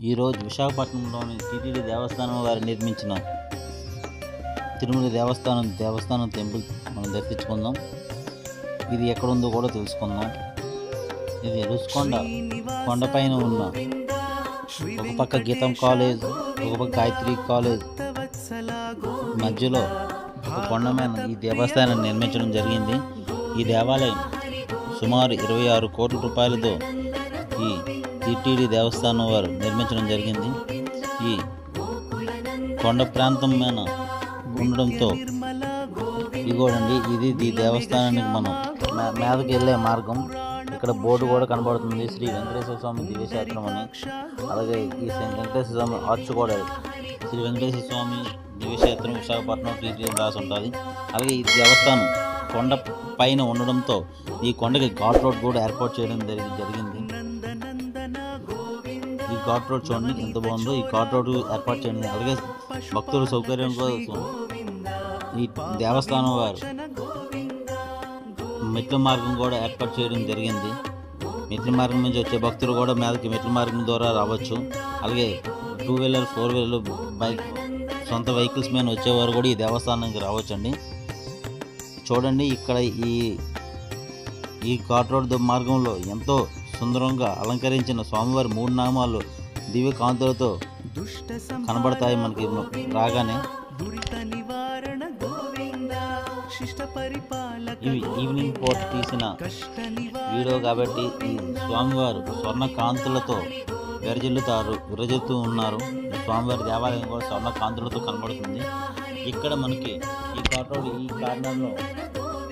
ఈరోజు విశాఖపట్నంలోని టీటీడీ దేవస్థానం వారు నిర్మించిన తిరుమల దేవస్థానం టెంపుల్ మనం దర్శించుకుందాం. ఇది ఎక్కడుందో కూడా తెలుసుకుందాం. ఇది కొండపైన ఉన్న ఒక పక్క గీతం కాలేజ్, ఒక పక్క గాయత్రి కాలేజ్ మధ్యలో ఒక కొండ మీద ఈ దేవస్థానాన్ని నిర్మించడం జరిగింది. ఈ దేవాలయం సుమారు 26 కోట్ల రూపాయలతో ఈ టీటీడీ దేవస్థానం వారు నిర్మించడం జరిగింది. ఈ కొండ ప్రాంతం మీద ఉండడంతో ఇదిగోడండి, ఇది ఈ దేవస్థానానికి మనం మీదకి వెళ్ళే మార్గం. ఇక్కడ బోర్డు కూడా కనబడుతుంది, శ్రీ వెంకటేశ్వర స్వామి దివ్యక్షేత్రం అని. అలాగే ఈ వెంకటేశ్వర స్వామి ఆర్చ్ కూడా శ్రీ వెంకటేశ్వర స్వామి దివ్యక్షేత్రం విశాఖపట్నం టీటీడీ రాసి ఉంటుంది. అలాగే ఈ దేవస్థానం కొండ పైన ఉండడంతో ఈ కొండకి ఘాట్ రోడ్ కూడా ఏర్పాటు చేయడం జరిగింది. ఈ ఘాట్ రోడ్ చూడండి ఎంత బాగుందో. ఈ ఘాట్ రోడ్ ఏర్పాటు చేయడం, అలాగే భక్తుల సౌకర్యం కోసం ఈ దేవస్థానం వారు మెట్ల మార్గం కూడా ఏర్పాటు చేయడం జరిగింది. మెట్ల మార్గం నుంచి వచ్చే భక్తులు కూడా మీదకి మెట్ల మార్గం ద్వారా రావచ్చు. అలాగే 2 వీలర్ 4 వీలర్ బైక్ సొంత వెహికల్స్ మీద వచ్చేవారు కూడా ఈ దేవస్థానానికి రావచ్చండి. చూడండి, ఇక్కడ ఈ ఘాట్ రోడ్ మార్గంలో ఎంతో సుందరంగా అలంకరించిన స్వామివారి 3 నామాలు దివ్య కాంతులతో కనబడతాయి మనకి రాగానే. ఇవి ఈవినింగ్ పూట తీసిన వీడియో కాబట్టి ఈ స్వామివారు స్వర్ణ కాంతులతో విరజిల్లుతూ ఉన్నారు. స్వామివారి దేవాలయం కూడా స్వర్ణ కాంతులతో కనబడుతుంది. ఇక్కడ మనకి ఈ ఘాట్ రోడ్ ఈ కార్నర్లో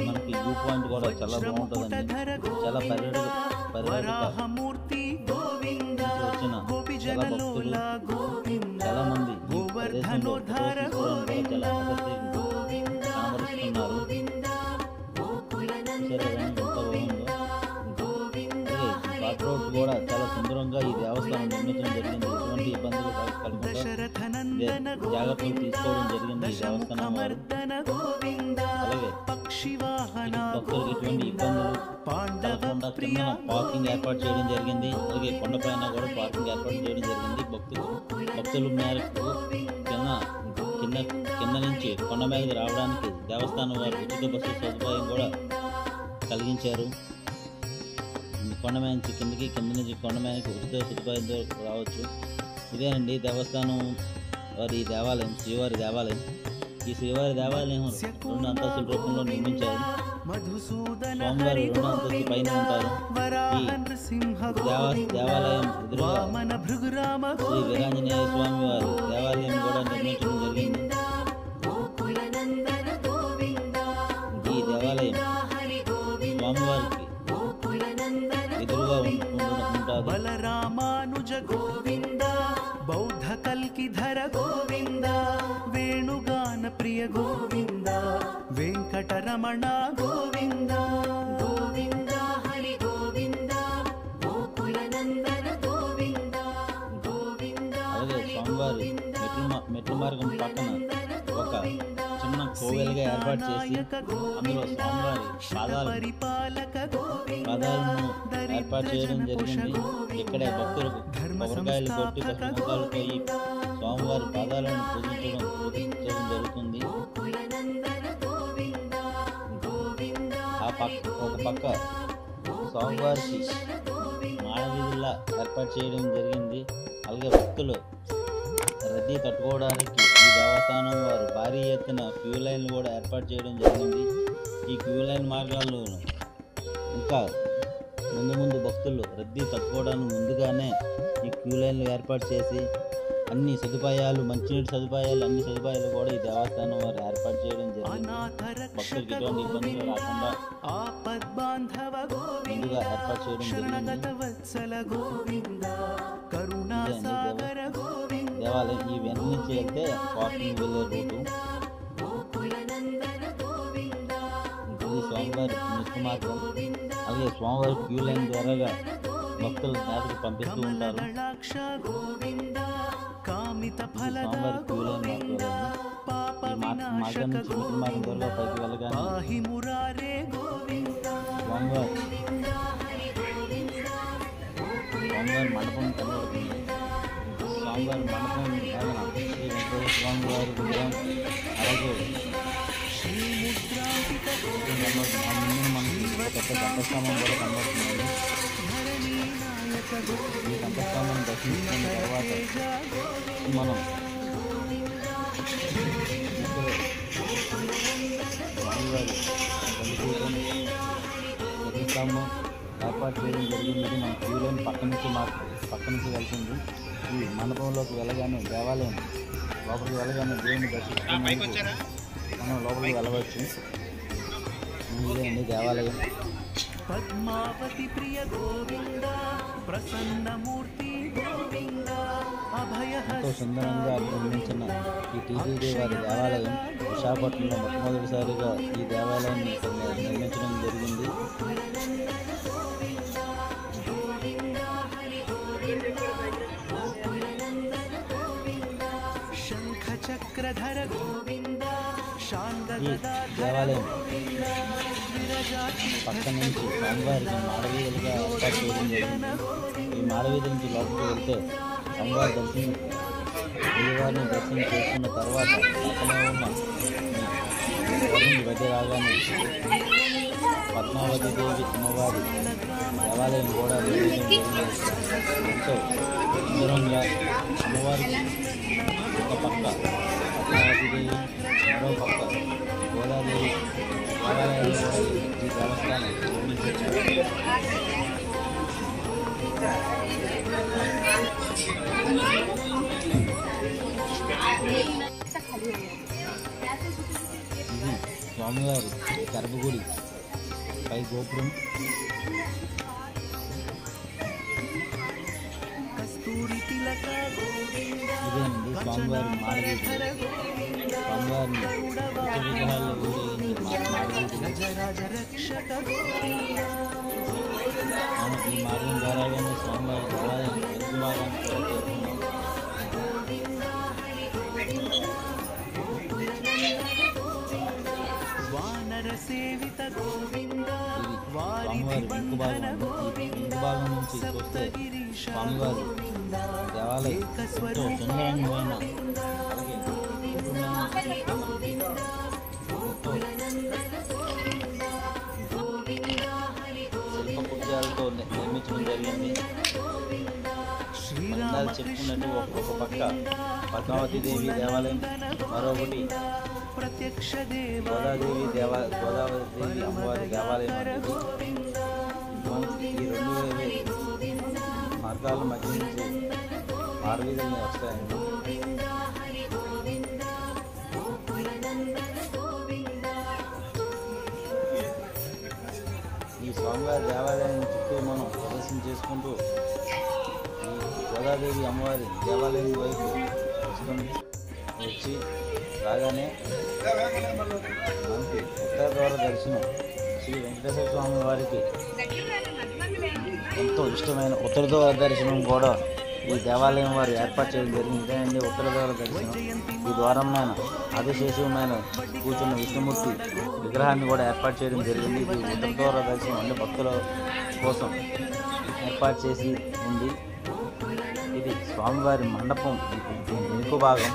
మనకి వ్యూ పాయింట్ కూడా చాలా బాగుంటుందండి. చాలా పర్యాటక వచ్చిన చాలా భక్తులు చాలా మంది ఈ ప్రదేశంలో తీసుకోవడానికి చాలా ఆసక్తి కనబరుస్తున్నారు. ఎంత బాగుందో. అలాగే ఘాట్ రోడ్ కూడా చాలా సుందరంగా ఈ దేవస్థానం నిర్మించడం జరిగింది. ఎటువంటి ఇబ్బందులు కలగకుండా జాగ్రత్తలు తీసుకోవడం జరిగింది ఈ దేవస్థానం వారు. అలాగే భక్తులకు ఎటువంటి ఇబ్బందులు కలగకుండా కింద పార్కింగ్ ఏర్పాటు చేయడం జరిగింది. అలాగే కొండపైన కూడా పార్కింగ్ ఏర్పాటు చేయడం జరిగింది. భక్తుల మేరకు కింద నుంచి కొండ మీదకి రావడానికి దేవస్థానం వారు ఉచిత బస్సు సదుపాయం కూడా కలిగించారు. కొండ మీద నుంచి కింద నుంచి కొండ మీదకి ఉచిత సదుపాయంతో రావచ్చు. ఇదేనండి దేవస్థానం వారి దేవాలయం, శ్రీవారి దేవాలయం. ఈ శ్రీవారి దేవాలయం 2 అంతస్తుల రూపంలో నిర్మించారు. స్వామివారు 2 అంతస్తు పైన ఉంటారు. ఈ దేవాలయం ఎదురుగా శ్రీ వీరాంజనేయ స్వామి వారి దేవాలయం కూడా నిర్మించడం జరిగింది. ఈ దేవాలయం స్వామివారికి ఎదురుగా ఉంటారు. బలరామానుజ గోవింద, బౌద్ధ కల్కిధర గోవింద, వేణుగాన ప్రియ గోవింద, వెంకటరమణ గోవింద, గోవింద హరి గోవింద, గోకులనందన గోవింద, గోవింద. అలాగే స్వామివారి మెట్ల మార్గం పక్కన ఒక చిన్న కోవెలుగా ఏర్పాటు చేసి అందులో స్వామివారి పాదాలను ఏర్పాటు చేయడం జరిగింది. ఇక్కడే భక్తులకు కొబ్బరికాయలు కొట్టి పసుపుకాయలతో ఈ స్వామివారి పాదాలను పూజించడం జరుగుతుంది. ఒక పక్క స్వామివారికి మాడవీధుల్లా ఏర్పాటు చేయడం జరిగింది. అలాగే భక్తులు రద్దీ తట్టుకోవడానికి ఈ దేవస్థానం వారు భారీ ఎత్తున క్యూ లైన్లు కూడా ఏర్పాటు చేయడం జరిగింది. ఈ క్యూ లైన్ మార్గాల్లో ఇంకా ముందు భక్తులు రద్దీ తట్టుకోవడానికి ముందుగానే ఈ క్యూ లైన్లు ఏర్పాటు చేసి అన్ని సదుపాయాలు, మంచినీటి సదుపాయాలు, అన్ని సదుపాయాలు కూడా ఈ దేవస్థానం వారు ఏర్పాటు చేయడం జరిగింది. భక్తులకు ఎటువంటి ఇబ్బందులు రాకుండా ముందుగా ఏర్పాటు చేయడం జరిగింది. దేవాలయం ఈ వెనక నుంచి వెళ్తే పార్కింగ్ వెళ్ళే రూటు. ఇది స్వామివారి నిత్య మార్గం. అలాగే స్వామివారి క్యూ లైన్ ద్వారాగా భక్తులు నేతకు పంపిస్తూ ఉంటారు. స్వామివారి క్యూ లైన్ మార్గం నుంచి నిత్య మార్గం ద్వారా పైకి వెళ్ళగానే స్వామివారి మండపం కనబడుతుంది. స్వామివారి మండపం పైన శ్రీ వెంకటేశ్వర స్వామి వారి విగ్రహం, అలాగే మనకి పెద్ద కంఠస్వామం కూడా కనబడుతుంది. ఈ కంఠస్వామం దర్శించుకున్న తర్వాత మనం స్వామివారి ప్రతిష్టాంబం ఏర్పాటు చేయడం జరిగింది. మన క్యూ లైన్ పక్క నుంచి వెళ్తుంది. ఈ మండపంలోకి వెళ్ళగానే దేవాలయం లోపలికి వెళ్ళగానే దేవుని దర్శించుకునేందుకు మనం లోపలికి వెళ్ళవచ్చు. ఇదే అండి దేవాలయం. పద్మావతి ప్రియ గోవింద ప్రసన్నమూర్తి గోవింద ఎంతో సుందరంగా నిర్మించిన ఈ టీటీడీ వారి దేవాలయం విశాఖపట్నంలో మొట్టమొదటిసారిగా ఈ దేవాలయాన్ని నిర్మించడం జరిగింది. చక్రధర గోవింద ఈ దేవాలయం పక్క నుంచి స్వామివారికి మాడవీధులుగా ఏర్పాటు చేయడం జరిగింది. ఈ మాడవీధి నుంచి లోపలికి వెళ్తే స్వామివారి అయ్యవారిని దర్శనం చేసుకున్న తర్వాత పక్కనే ఉన్న బయట రాగానే పద్మావతి దేవి అమ్మవారి దేవాలయం కూడా నిర్మించడం జరిగింది. ఎంతో సుందరంగా అమ్మవారికి ఒక పక్క పద్మావతి దేవి, మరో పక్క గోదాదేవి దేవాలయాలు కూడా ఈ దేవస్థానం నిర్మించారు. ఇది స్వామివారి గర్భగుడి పై గోపురం. ఇదేనండి స్వామివారి మాడవీధి. స్వామివారిని విగ్రహాల్లో మనం ఈ మార్గం ద్వారా స్వామివారి దేవాలయం వెనుక భాగాన్ని కూడా చేరుకున్నాం. స్వామివారి వెనుక భాగం. ఈ వెనుక భాగం నుంచి చూస్తే స్వామివారి దేవాలయం ఎంతో సుందరమైన అలాగే శిల్పపుత్యాలతో నిర్మించడం జరిగింది. అందాలు చెప్పుకున్నట్టు ఒక్కొక్క పక్క పద్మావతి దేవి దేవాలయం, మరొకటి గోదాదేవి అమ్మవారి దేవాలయం. ఈ రెండు మార్గాల మధ్య నుంచి మార్వీధులు వస్తాయండి. ఈ స్వామివారి దేవాలయం చుట్టూ మనం ప్రదర్శన చేసుకుంటూ ఈ గోదాదేవి అమ్మవారి దేవాలయం వైపు వచ్చి రాగానే మనకి ఉత్తర ద్వార దర్శనం శ్రీ వెంకటేశ్వర స్వామి వారికి ఎంతో ఇష్టమైన ఉత్తర ద్వార దర్శనం కూడా ఈ దేవాలయం వారు ఏర్పాటు చేయడం జరిగింది. ఇదేనండి ఉత్తర ద్వార దర్శనం. ఈ ద్వారంమైన ఆదిశేషమైన కూర్చున్న విష్ణుమూర్తి విగ్రహాన్ని కూడా ఏర్పాటు చేయడం జరిగింది. ఇది ఉత్తర ద్వార దర్శనం అంటే భక్తుల కోసం ఏర్పాటు చేసి ఉంది. ఇది స్వామివారి మండపం వెనుక భాగం.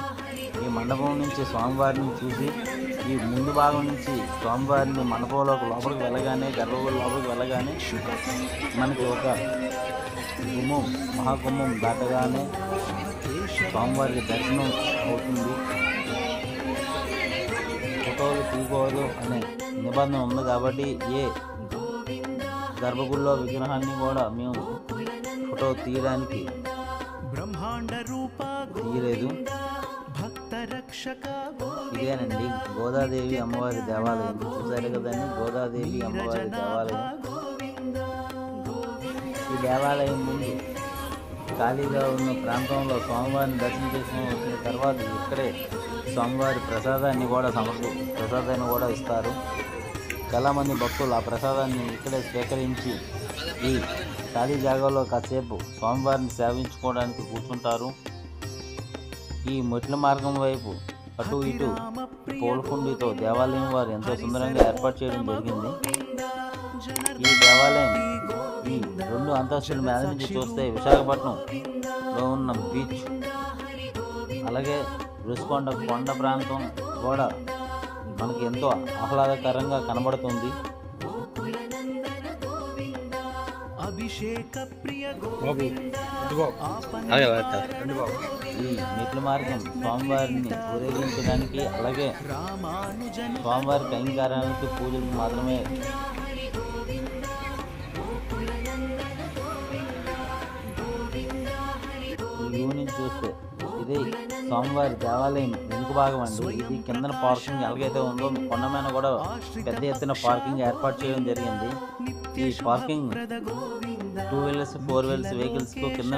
ఈ మండపం నుంచి స్వామివారిని చూసి ఈ ముందు భాగం నుంచి స్వామివారిని మండపంలోకి లోపలికి వెళ్ళగానే గర్భగుడి లోపలికి వెళ్ళగానే మనకి ఒక కుంభం మహాకుంభం దాటగానే స్వామివారికి దర్శనం అవుతుంది. ఫోటోలు తీయకూడదు అనే నిబంధన ఉంది కాబట్టి ఏ గర్భగుడిలో విగ్రహాన్ని కూడా మేము ఫోటో తీయడానికి తీయలేదు. ఇదేనండి గోదాదేవి అమ్మవారి దేవాలయం. చూసారు కదండి గోదాదేవి అమ్మవారి దేవాలయం. ఈ దేవాలయం ముందు ఖాళీగా ఉన్న ప్రాంతంలో స్వామివారిని దర్శనం చేసుకుని వచ్చిన తర్వాత ఇక్కడే స్వామివారి ప్రసాదాన్ని కూడా ఇస్తారు. చాలామంది భక్తులు ఆ ప్రసాదాన్ని ఇక్కడే స్వీకరించి ఈ ఖాళీ జాగాలో కాసేపు స్వామివారిని సేవించుకోవడానికి కూర్చుంటారు. ఈ మెట్ల మార్గం వైపు అటు ఇటు పూలకుండితో దేవాలయం వారు ఎంతో సుందరంగా ఏర్పాటు చేయడం జరిగింది. ఈ దేవాలయం ఈ 2 అంతస్తుల మీద నుంచి చూస్తే విశాఖపట్నంలో ఉన్న బీచ్, అలాగే రుషికొండ కొండ ప్రాంతం కూడా మనకి ఎంతో ఆహ్లాదకరంగా కనబడుతుంది. అభిషేక ప్రియ ఈ మెట్ల మార్గం స్వామివారిని ఊరేగించడానికి, అలాగే స్వామివారి కైంకార్యానికి పూజలకు మాత్రమే. ఈ వ్యూ నుంచి చూస్తే ఇది స్వామివారి దేవాలయం వెనుక భాగం అండి. ఇది కిందన పార్కింగ్ ఎలాగైతే ఉందో కొండ మీద కూడా పెద్ద ఎత్తున పార్కింగ్ ఏర్పాటు చేయడం జరిగింది. ఈ పార్కింగ్ 2 వీలర్స్ 4 వీలర్స్ వెహికల్స్కు కింద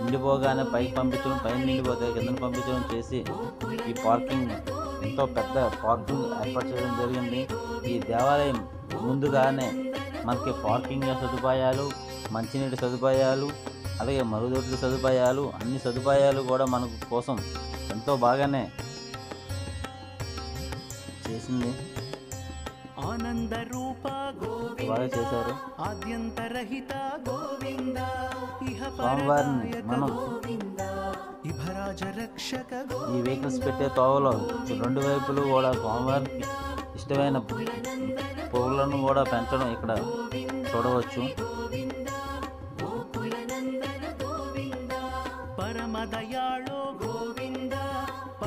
నిండిపోగానే పైకి పంపించడం, పైన నిండిపోతే కింద పంపించడం చేసి ఈ పార్కింగ్ ఎంతో పెద్ద పార్కింగ్ ఏర్పాటు చేయడం జరిగింది. ఈ దేవాలయం ముందుగానే మనకి పార్కింగ్ సదుపాయాలు, మంచినీటి సదుపాయాలు, అలాగే మరుగుదొడ్ల సదుపాయాలు, అన్ని సదుపాయాలు కూడా మన కోసం ఎంతో బాగానే చేసింది, ఆనంద రూప బాగా చేశారు. ఆద్యంతరహిత గోవింద స్వామివారిని మనం ఇభరాజ రక్షక ఈ వెహికల్స్ పెట్టే తోవలో 2 వైపులు కూడా స్వామివారికి ఇష్టమైన పువ్వులను కూడా పెంచడం ఇక్కడ చూడవచ్చు. పరమదయాళో గోవింద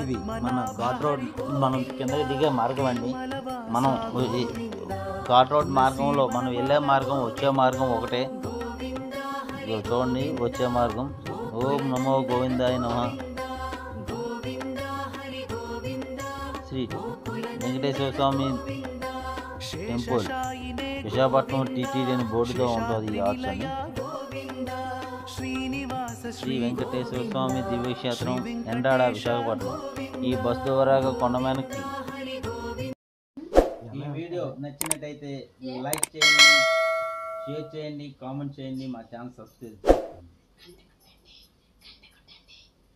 ఇది మన ఘాట్ రోడ్, మనం కిందకి దిగే మార్గం అండి. మనం ఈ ఘాట్ రోడ్ మార్గంలో మనం వెళ్ళే మార్గం, వచ్చే మార్గం ఒకటే. ఇదిగో చూడండి వచ్చే మార్గం. ఓం నమో గోవిందాయ నమః. శ్రీ వెంకటేశ్వర స్వామి టెంపుల్ విశాఖపట్నం టీటీడీ అని బోర్డుతో ఉంటుంది ఈ ఆర్చ్ అని. శ్రీ వెంకటేశ్వర స్వామి దివ్యక్షేత్రం ఎండాడ విశాఖపట్నం. ఈ బస్ ద్వారా కొండమేనకి. ఈ వీడియో నచ్చినట్టయితే లైక్ చేయండి, షేర్ చేయండి, కామెంట్ చేయండి, మా ఛానల్ సబ్స్క్రైబ్ చేసుకోండి.